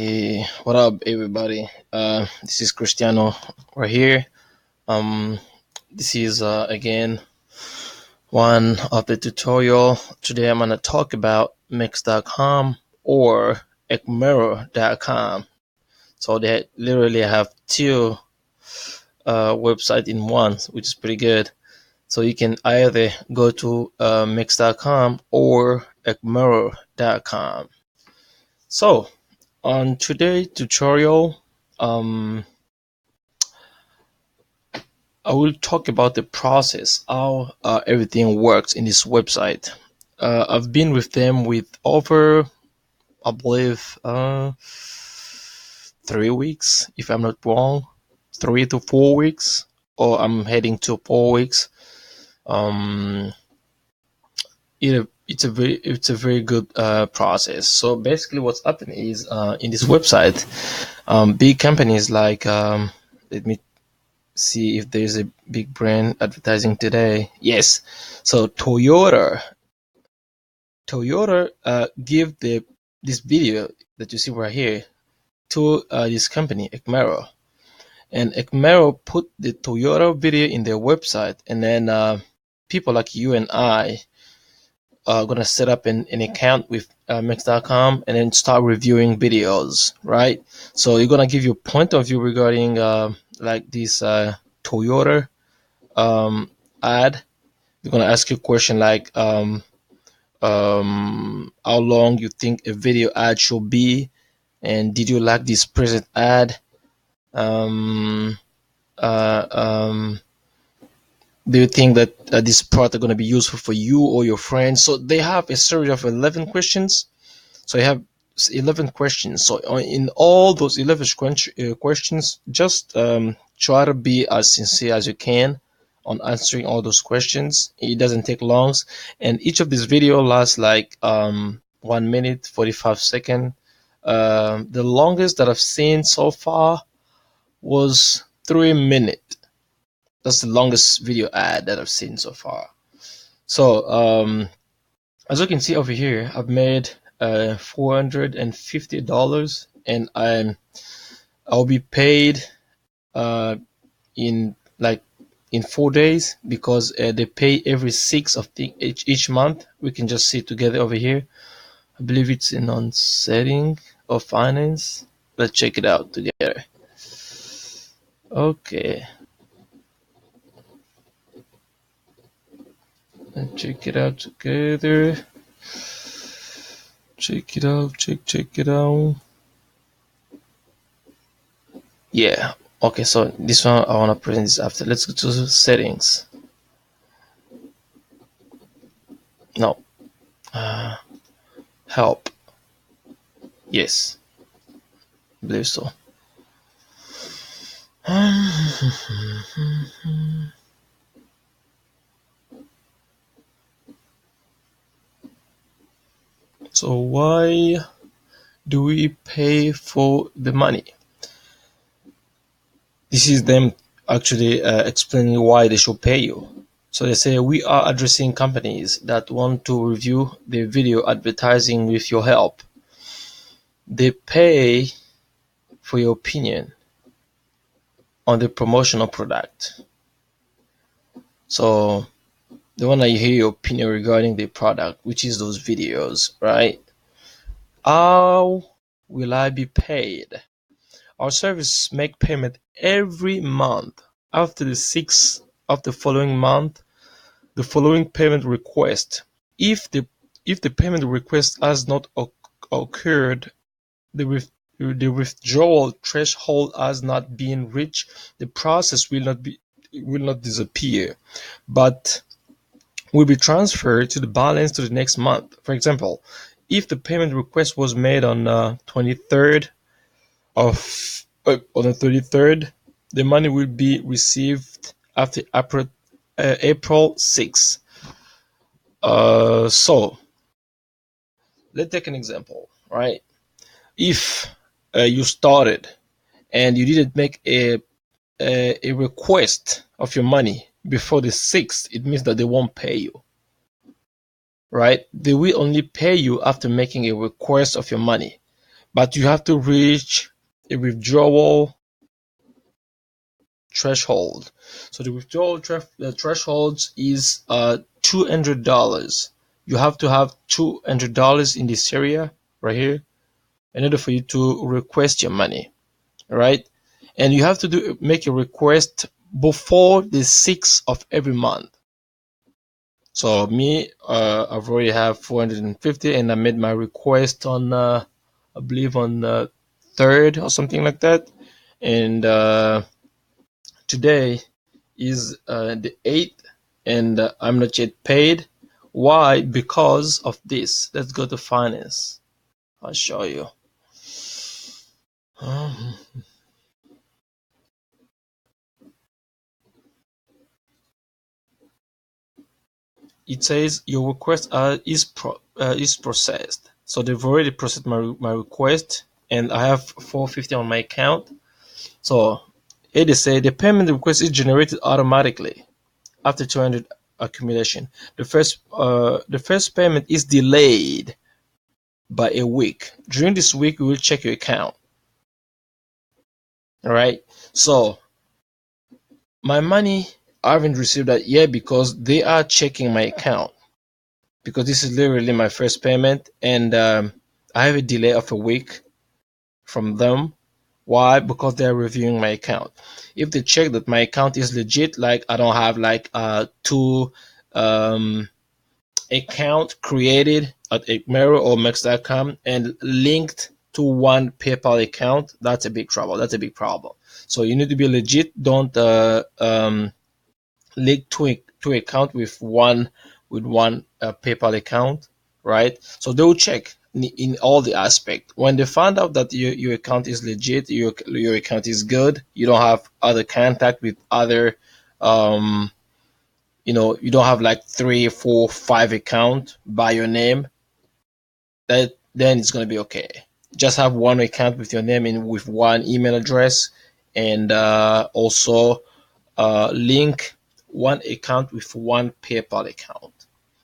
Hey, what up, everybody? This is Cristiano right here. Um, this is again one of the tutorial. Today I'm gonna talk about Mextes.com or Ecmero.com. So they literally have two websites in one, which is pretty good. So you can either go to Mextes.com or Ecmero.com. So on today's tutorial, I will talk about the process, how everything works in this website. I've been with them with over, I believe, 3 weeks, if I'm not wrong, 3 to 4 weeks, or I'm heading to 4 weeks. Um, it's a very good process. So basically, what's happening is in this website, big companies like let me see if there's a big brand advertising today. Yes. So Toyota give this video that you see right here to this company Ecmero, and Ecmero put the Toyota video in their website, and then people like you and I are gonna set up an account with Mextes.com and then start reviewing videos, right? So you're gonna give your point of view regarding like this Toyota ad. They're gonna ask you a question like how long you think a video ad should be, and did you like this present ad? Um, uh, um, do you think that this product are gonna be useful for you or your friends? So they have a series of 11 questions. So you have 11 questions. So in all those 11 questions, just try to be as sincere as you can on answering all those questions. It doesn't take long, and each of these video lasts like 1 minute 45 seconds. The longest that I've seen so far was 3 minutes. That's the longest video ad that I've seen so far. So as you can see over here, I've made $450, and I'll be paid in like in 4 days, because they pay every 6th of each month. We can just see together over here. I believe it's in on setting of finance. Let's check it out together. Okay, and check it out together. Check it out. Check it out. Yeah. Okay, so this one I want to present this after. Let's go to settings. No. Help. Yes. I believe so. So why do we pay for the money? This is them actually explaining why they should pay you. So they say, we are addressing companies that want to review their video advertising with your help. They pay for your opinion on the promotional product. So they want to hear your opinion regarding the product, which is those videos, right? How will I be paid? Our service make payment every month. After the 6th of the following month, the following payment request. If the payment request has not occurred, the withdrawal threshold has not been reached, the process will not disappear, but will be transferred to the balance to the next month. For example, if the payment request was made on 23rd of on the 33rd, the money will be received after April 6th. So let's take an example, right? If you started and you didn't make a request of your money before the 6th, it means that they won't pay you, right? They will only pay you after making a request of your money. but you have to reach a withdrawal threshold. So the withdrawal threshold is $200. You have to have $200 in this area right here in order for you to request your money, right? And you have to make a request before the 6th of every month. So me, I've already have 450, and I made my request on, I believe on 3rd or something like that. And today is the 8th, and I'm not yet paid. Why? Because of this. Let's go to finance. I'll show you. It says your request is processed. So they've already processed my request, and I have 450 on my account. So they say the payment request is generated automatically after 200 accumulation. The first payment is delayed by a week. During this week, we will check your account. All right. So my money, I haven't received that yet because they are checking my account, because this is literally my first payment, and I have a delay of a week from them. Why? Because they're reviewing my account. If they check that my account is legit, like I don't have like two account created at Ecmero or Mextes.com and linked to one PayPal account, that's a big trouble. That's a big problem. So you need to be legit. Don't link two account with one PayPal account, right? So they will check in all the aspect. When they find out that your account is legit, your account is good, you don't have other contact with other you don't have like 3, 4, 5 account by your name, then it's going to be okay. Just have one account with your name and with one email address, and also link one account with one PayPal account.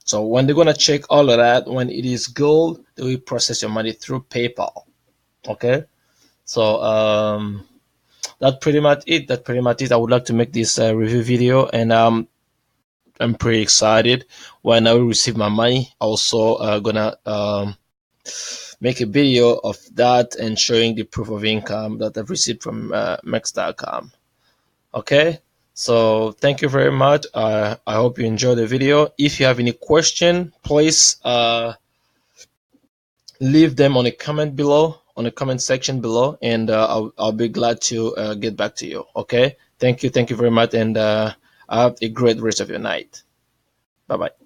So when they're going to check all of that, when it is gold, they will process your money through PayPal. Okay. So that's pretty much it. I would like to make this review video, and I'm pretty excited when I will receive my money. Also gonna make a video of that and showing the proof of income that I've received from Mextes.com. Okay, so thank you very much. I hope you enjoyed the video. If you have any question, please leave them on a comment below, on the comment section below, and I'll be glad to get back to you. Okay, thank you very much, and have a great rest of your night. Bye bye.